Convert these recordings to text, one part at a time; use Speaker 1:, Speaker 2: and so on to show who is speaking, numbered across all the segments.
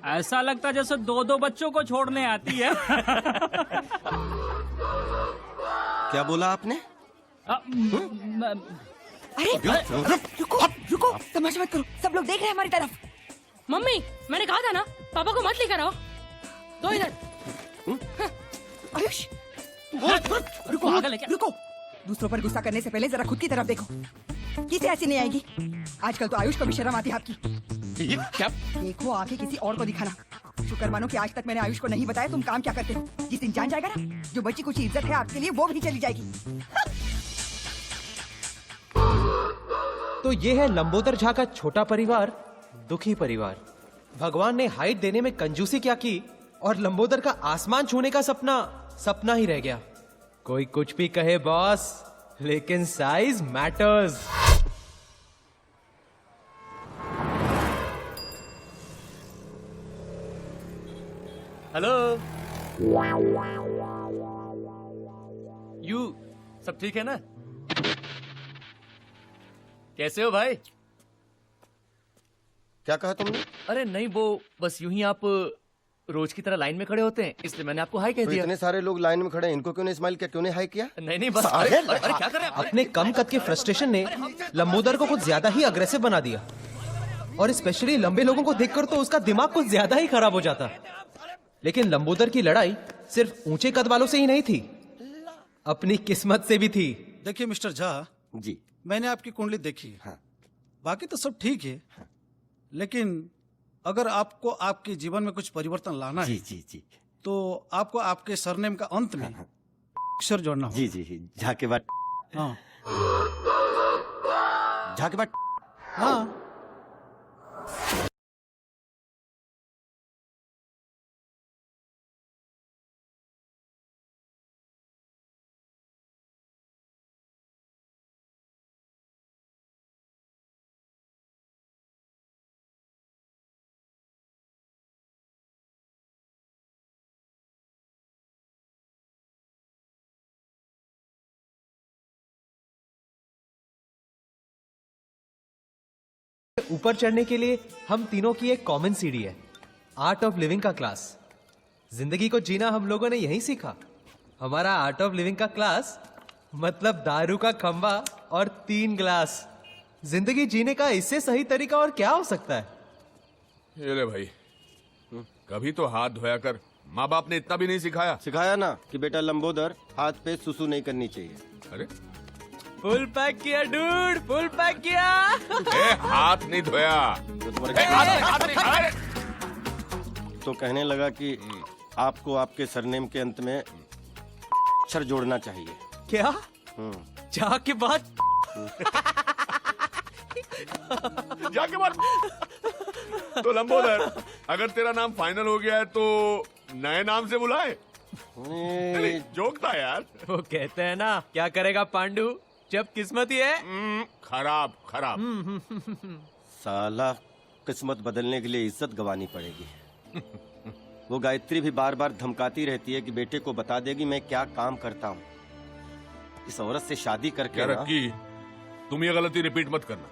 Speaker 1: ऐसा लगता जैसे दो दो बच्चों को छोड़ने आती है।
Speaker 2: क्या बोला आपने?
Speaker 3: अरे रुको रुको, तमाशा मत करो, सब लोग देख रहे हैं हमारी तरफ।
Speaker 4: मम्मी, मैंने कहा था ना पापा को मत लेकर आओ। दो इधर।
Speaker 3: आयुष रुको रुको, दूसरों पर गुस्सा करने से पहले जरा खुद की तरफ देखो। किसे ऐसी नहीं आएगी? आजकल तो आयुष को भी शर्म आती है आपकी।
Speaker 2: ये क्या?
Speaker 3: देखो आके किसी और को दिखाना। शुक्र मानो कि आज तक मैंने आयुष को नहीं बताया तुम काम क्या करते हो। जिस दिन जान जाएगा ना, जो बची कुछ इज्जत है आपके लिए वो भी चली जाएगी।
Speaker 5: तो ये है लंबोदर झा का छोटा परिवार, दुखी परिवार। भगवान ने हाइट देने में कंजूसी क्या की और लंबोदर का आसमान छूने का सपना सपना ही रह गया। कोई कुछ भी कहे बॉस, लेकिन साइज मैटर्स।
Speaker 6: हेलो यू, सब ठीक है ना? कैसे हो भाई?
Speaker 2: क्या कहा तुमने?
Speaker 6: अरे नहीं, वो बस यूं ही आप रोज की तरह लाइन में खड़े होते हैं, इसलिए मैंने आपको हाई कह
Speaker 2: तो
Speaker 6: दिया।
Speaker 2: इतने सारे लोग लाइन में खड़े हैं, इनको क्यों नहीं स्माइल किया, क्यों नहीं हाई किया?
Speaker 6: नहीं बस अरे क्या कर रहे हैं?
Speaker 5: अपने कम कद के फ्रस्ट्रेशन ने लंबोदर को कुछ ज्यादा ही अग्रेसिव बना दिया, और स्पेशली लंबे लोगों को देखकर तो उसका दिमाग कुछ ज्यादा ही खराब हो जाता। लेकिन लंबोदर की लड़ाई सिर्फ ऊंचे कद वालों से ही नहीं थी, अपनी किस्मत से भी थी।
Speaker 7: देखिए मिस्टर झा,
Speaker 2: जी
Speaker 7: मैंने आपकी कुंडली देखी है।
Speaker 2: हाँ।
Speaker 7: बाकी तो सब ठीक है, लेकिन अगर आपको आपके जीवन में कुछ परिवर्तन लाना
Speaker 2: जी
Speaker 7: है
Speaker 2: जी जी
Speaker 7: तो आपको आपके सरनेम का अंत में अक्षर जोड़ना होगा।
Speaker 2: जी जी झा के बाद
Speaker 7: हाँ
Speaker 2: झा के बाद
Speaker 7: हाँ।
Speaker 5: ऊपर चढ़ने के लिए हम तीनों की एक कॉमन सीढ़ी है, आर्ट ऑफ लिविंग का क्लास। जिंदगी को जीना हम लोगों ने यहीं सीखा। हमारा आर्ट ऑफ लिविंग का क्लास मतलब दारू का खंबा और 3 ग्लास। जिंदगी जीने का इससे सही तरीका और क्या हो सकता है?
Speaker 8: ये ले भाई, कभी तो हाथ धोया कर। माँ बाप ने इतना भी नहीं सिखाया?
Speaker 2: सिखाया ना कि बेटा लंबोदर, हाथ पे सुसु नहीं करनी चाहिए।
Speaker 8: अरे
Speaker 5: फुल पैक किया डूड, फुल पैक किया।
Speaker 8: हाथ नहीं धोया
Speaker 2: तो
Speaker 8: हाथ नहीं,
Speaker 2: तो कहने लगा कि आपको आपके सरनेम के अंत में अक्षर जोड़ना चाहिए।
Speaker 5: क्या? जाके बाद
Speaker 8: जाके मार। तो लंबोदर, अगर तेरा नाम फाइनल हो गया है तो नए नाम से बुलाए। जोक था यार।
Speaker 5: वो कहते हैं ना, क्या करेगा पांडु जब किस्मत ही है
Speaker 8: खराब खराब।
Speaker 2: साला, किस्मत बदलने के लिए इज्जत गंवानी पड़ेगी। वो गायत्री भी बार बार धमकाती रहती है कि बेटे को बता देगी मैं क्या काम करता हूँ। इस औरत से शादी करके
Speaker 8: यार
Speaker 2: ना,
Speaker 8: की तुम ये गलती रिपीट मत करना।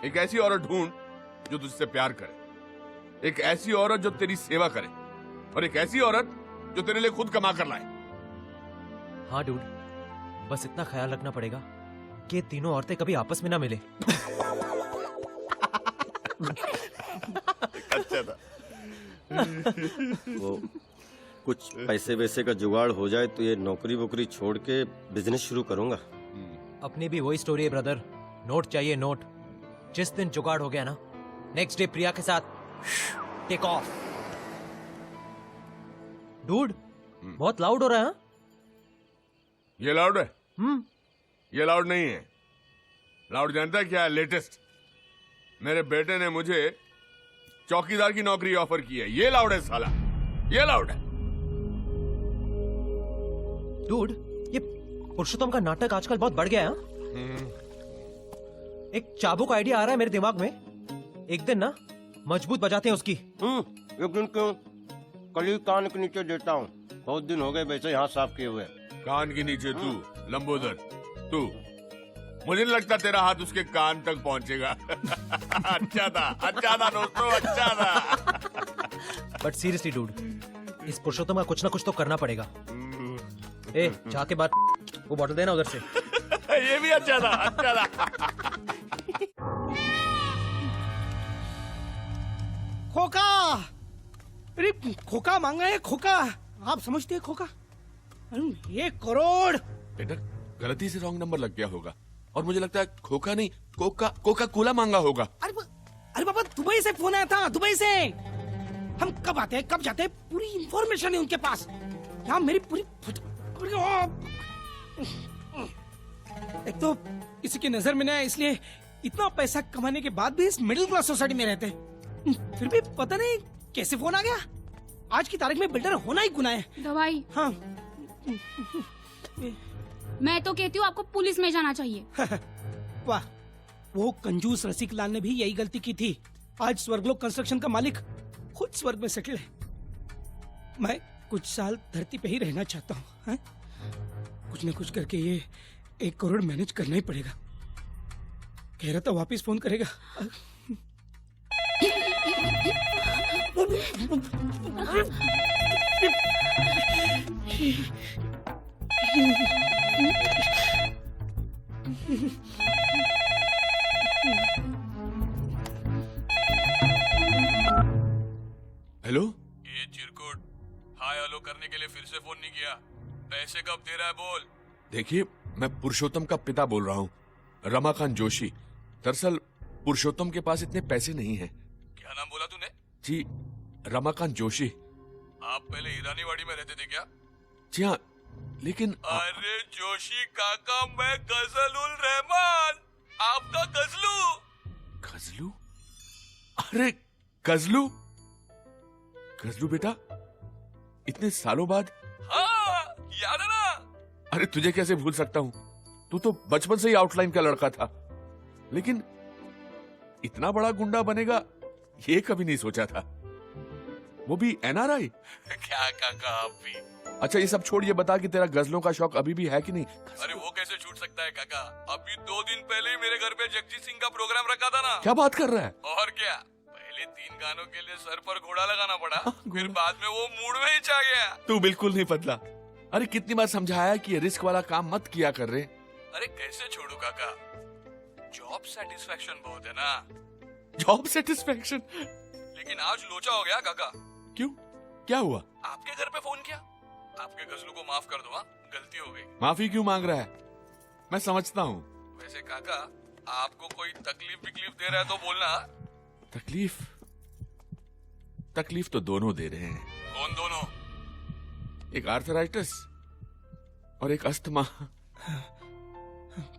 Speaker 8: एक ऐसी औरत ढूंढ जो तुझसे प्यार करे, एक ऐसी औरत जो तेरी सेवा करे, और एक ऐसी औरत जो तेरे लिए खुद कमा कर लाए।
Speaker 5: हाँ डूड, बस इतना ख्याल रखना पड़ेगा कि ये तीनों औरतें कभी आपस में ना मिले।
Speaker 8: अच्छा था।
Speaker 2: वो कुछ पैसे वैसे का जुगाड़ हो जाए तो ये नौकरी वोकरी छोड़ के बिजनेस शुरू करूंगा।
Speaker 5: अपनी भी वही स्टोरी है ब्रदर, नोट चाहिए नोट। जिस दिन जुगाड़ हो गया ना, नेक्स्ट डे प्रिया के साथ टेक ऑफ। डूड, बहुत लाउड हो रहा है। हाँ?
Speaker 8: ये लाउड है? ये लाउड नहीं है। लाउड जानता है क्या है? लेटेस्ट। मेरे बेटे ने मुझे चौकीदार की नौकरी ऑफर की है। ये लाउड है साला, ये लाउड है।
Speaker 5: डूड, ये पुरुषोत्तम का नाटक आजकल बहुत बढ़ गया है। एक चाबुक आइडिया आ रहा है मेरे दिमाग में। एक दिन ना मजबूत बजाते हैं उसकी।
Speaker 2: एक दिन क्यों, कल ही कान के नीचे देता हूँ। बहुत दिन हो गए वैसे यहाँ साफ किए हुए।
Speaker 8: कान के नीचे तू लंबोदर, तू मुझे नहीं लगता तेरा हाथ उसके कान तक पहुंचेगा। अच्छा था दोस्तों, अच्छा था।
Speaker 5: बट सीरियसली डूड, इस पुरुषोत्तम का कुछ ना कुछ तो करना पड़ेगा। ए, जाके बात, वो बॉटल देना उधर से।
Speaker 8: ये भी अच्छा था, अच्छा था।
Speaker 7: खोका, अरे खोका मांगा है, खोका। आप समझते हैं खोका? 1 करोड़।
Speaker 8: बेटा गलती से रॉन्ग नंबर लग गया होगा, और मुझे लगता है खोका नहीं, कोका कोला मांगा होगा।
Speaker 7: अरे बाबा, दुबई से फोन आया था, दुबई से। हम कब आते हैं, कब जाते हैं, पूरी इंफॉर्मेशन है उनके पास। यहाँ मेरी पूरी एक तो किसी की नजर में नहीं आया, इसलिए इतना पैसा कमाने के बाद भी इस मिडिल क्लास सोसाइटी में रहते हैं। फिर भी पता नहीं कैसे फोन आ गया। आज की तारीख में बिल्डर होना ही गुनाह है।
Speaker 9: दवाई,
Speaker 7: हाँ।
Speaker 9: मैं तो कहती हूँ आपको पुलिस में जाना चाहिए।
Speaker 7: वाह, वो कंजूस रसिक लाल ने भी यही गलती की थी। आज स्वर्गलोक कंस्ट्रक्शन का मालिक खुद स्वर्ग में सेटल है। मैं कुछ साल धरती पे ही रहना चाहता हूँ। कुछ न कुछ करके ये 1 करोड़ मैनेज करना ही पड़ेगा। कह रहा था वापिस फोन करेगा।
Speaker 8: हेलो,
Speaker 10: ये चिरकुट, हाय हेलो करने के लिए फिर से फोन नहीं किया। पैसे कब दे रहा है बोल।
Speaker 8: देखिए मैं पुरुषोत्तम का पिता बोल रहा हूँ, रमाकांत जोशी। दरअसल पुरुषोत्तम के पास इतने पैसे नहीं हैं।
Speaker 10: क्या नाम बोला तूने?
Speaker 8: जी, रमाकांत जोशी।
Speaker 10: आप पहले ईरानीवाड़ी में रहते थे क्या?
Speaker 8: जी हाँ, लेकिन
Speaker 10: अरे जोशी काका, मैं गजलुल रहमान, आपका गजलू।
Speaker 8: गजलू? अरे गजलू, गजलू बेटा, इतने सालों बाद।
Speaker 10: हाँ, याद है ना?
Speaker 8: अरे तुझे कैसे भूल सकता हूँ, तू तो बचपन से ही आउटलाइन का लड़का था। लेकिन इतना बड़ा गुंडा बनेगा ये कभी नहीं सोचा था, वो भी एनआरआई।
Speaker 10: क्या काका आप भी?
Speaker 8: अच्छा ये सब छोड़, ये बता कि तेरा गजलों का शौक अभी भी है कि नहीं?
Speaker 10: अरे वो कैसे छूट सकता है काका, अभी 2 दिन पहले ही मेरे घर पे जगजीत सिंह का प्रोग्राम रखा था ना।
Speaker 8: क्या बात कर रहा है?
Speaker 10: और क्या, पहले 3 गानों के लिए सर पर घोड़ा लगाना पड़ा, फिर बाद में वो मूड में ही छा गया।
Speaker 8: तू बिल्कुल नहीं बदला। अरे कितनी बार समझाया कि ये रिस्क वाला काम मत किया कर रहे।
Speaker 10: अरे कैसे छोड़ू काका, जॉब सेटिस्फेक्शन बहुत है ना।
Speaker 8: Job satisfaction?
Speaker 10: लेकिन आज लोचा हो गया काका।
Speaker 8: क्यों, क्या हुआ?
Speaker 10: आपके घर पे फोन किया, आपके गजलू को माफ कर दो। हाँ, गलती हो गई।
Speaker 8: माफी क्यों मांग रहा है? मैं समझता हूँ।
Speaker 10: वैसे काका, आपको कोई तकलीफ विकलीफ दे रहा है तो बोलना।
Speaker 8: तकलीफ? तकलीफ तो दोनों दे रहे हैं।
Speaker 10: कौन दोनों?
Speaker 8: एक आर्थराइटिस और एक अस्थमा।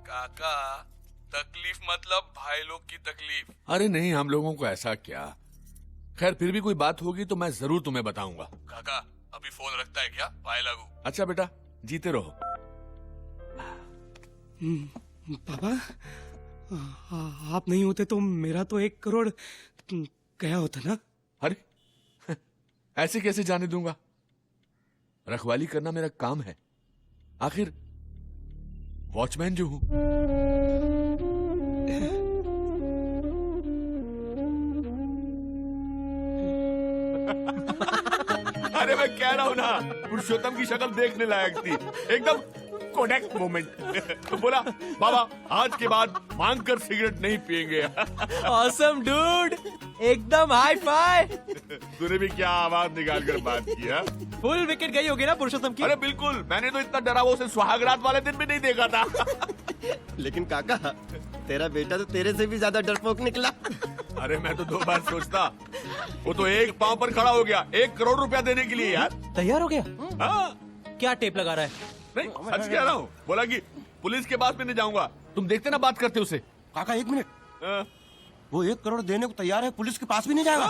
Speaker 10: काका, तकलीफ मतलब भाई लोग की तकलीफ।
Speaker 8: अरे नहीं, हम लोगों को ऐसा क्या। खैर फिर भी कोई बात होगी तो मैं जरूर तुम्हें बताऊंगा।
Speaker 10: काका अभी फोन रखता है क्या? भाई लागू।
Speaker 8: अच्छा बेटा, जीते रहो।
Speaker 7: पापा, आप नहीं होते तो मेरा तो 1 करोड़ गया होता ना।
Speaker 8: अरे ऐसे कैसे जाने दूंगा? रखवाली करना मेरा काम है, आखिर वॉचमैन जो हूं। अरे मैं कह रहा हूं ना, पुरुषोत्तम की शक्ल देखने लायक थी, एकदम कोडेक मोमेंट। बोला बाबा आज के बाद मांग कर सिगरेट नहीं पियेंगे।
Speaker 5: ऑसम डूड, एकदम हाई फाई।
Speaker 8: तूने भी क्या आवाज निकाल कर बात किया?
Speaker 5: फुल विकेट गई होगी ना पुरुषोत्तम की।
Speaker 8: अरे बिल्कुल, मैंने तो इतना डरा वो उसे सुहागरात वाले दिन भी नहीं देखा था।
Speaker 2: लेकिन काका, तेरा बेटा तो तेरे से भी ज्यादा डरपोक निकला।
Speaker 8: अरे मैं तो 2 बार सोचता, वो तो एक पांव पर खड़ा हो गया 1 करोड़ रुपया देने के लिए। यार
Speaker 5: तैयार हो गया?
Speaker 8: हाँ।
Speaker 5: क्या टेप लगा रहा है?
Speaker 8: नहीं सच कह रहा हूँ, बोला कि पुलिस के पास में नहीं जाऊंगा। तुम देखते ना बात करते उसे।
Speaker 2: काका 1 मिनट,
Speaker 8: हाँ।
Speaker 2: वो 1 करोड़ देने को तैयार है, पुलिस के पास भी नहीं जाएगा।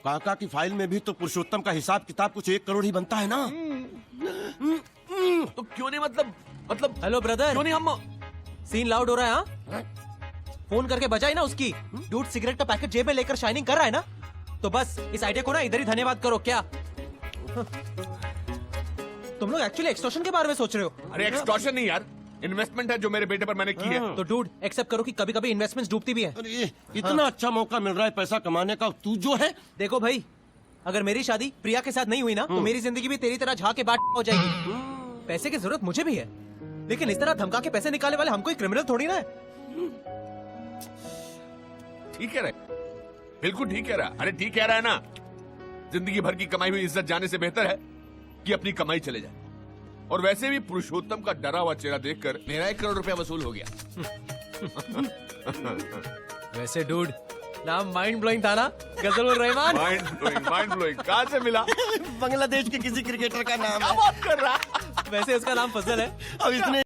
Speaker 2: काका की फाइल में भी तो पुरुषोत्तम का हिसाब किताब कुछ 1 करोड़ ही बनता है ना।
Speaker 8: तो क्यों नहीं, मतलब
Speaker 5: हेलो ब्रदर,
Speaker 8: क्यों नहीं हम।
Speaker 5: सीन लाउड हो रहा है। हाँ, फोन करके बजाई ना उसकी। डूड सिगरेट का पैकेट जेब में लेकर शाइनिंग कर रहा है ना, तो बस इस आइडिया को ना इधर ही धन्यवाद करो। क्या तुम लोग एक्चुअली एक्सटॉर्शन के बारे में सोच रहे हो?
Speaker 8: अरे एक्सटॉर्शन नहीं यार, इन्वेस्टमेंट है जो मेरे बेटे पर मैंने की है।
Speaker 5: तो डूड एक्सेप्ट करो कि कभी कभी इन्वेस्टमेंट्स डूबती भी है।
Speaker 2: अरे ये इतना अच्छा मौका मिल रहा है पैसा कमाने का, तू जो है
Speaker 5: देखो भाई, अगर मेरी शादी प्रिया के साथ नहीं हुई ना तो मेरी जिंदगी भी तेरी तरह झाके बाट हो जाएगी। पैसे की जरूरत मुझे भी है, लेकिन इस तरह धमका के पैसे निकालने वाले हम कोई क्रिमिनल थोड़ी ना है।
Speaker 8: ठीक कह रहा है, बिल्कुल ठीक कह रहा है। अरे ठीक कह रहा है ना। जिंदगी भर की कमाई हुई इज्जत जाने से बेहतर है कि अपनी कमाई चले जाए। और वैसे भी पुरुषोत्तम का डरा हुआ चेहरा देखकर मेरा 1 करोड़ रुपया वसूल हो गया।
Speaker 5: वैसे डूड नाम माइंड ब्लोइंग था ना, गजल रहमान।
Speaker 8: माइंड ब्लोइंग कहाँ से मिला?
Speaker 2: बांग्लादेश के किसी क्रिकेटर का नाम
Speaker 8: क्या
Speaker 2: है।
Speaker 8: बात कर रहा?
Speaker 5: वैसे उसका नाम फजल है।
Speaker 2: अब इसने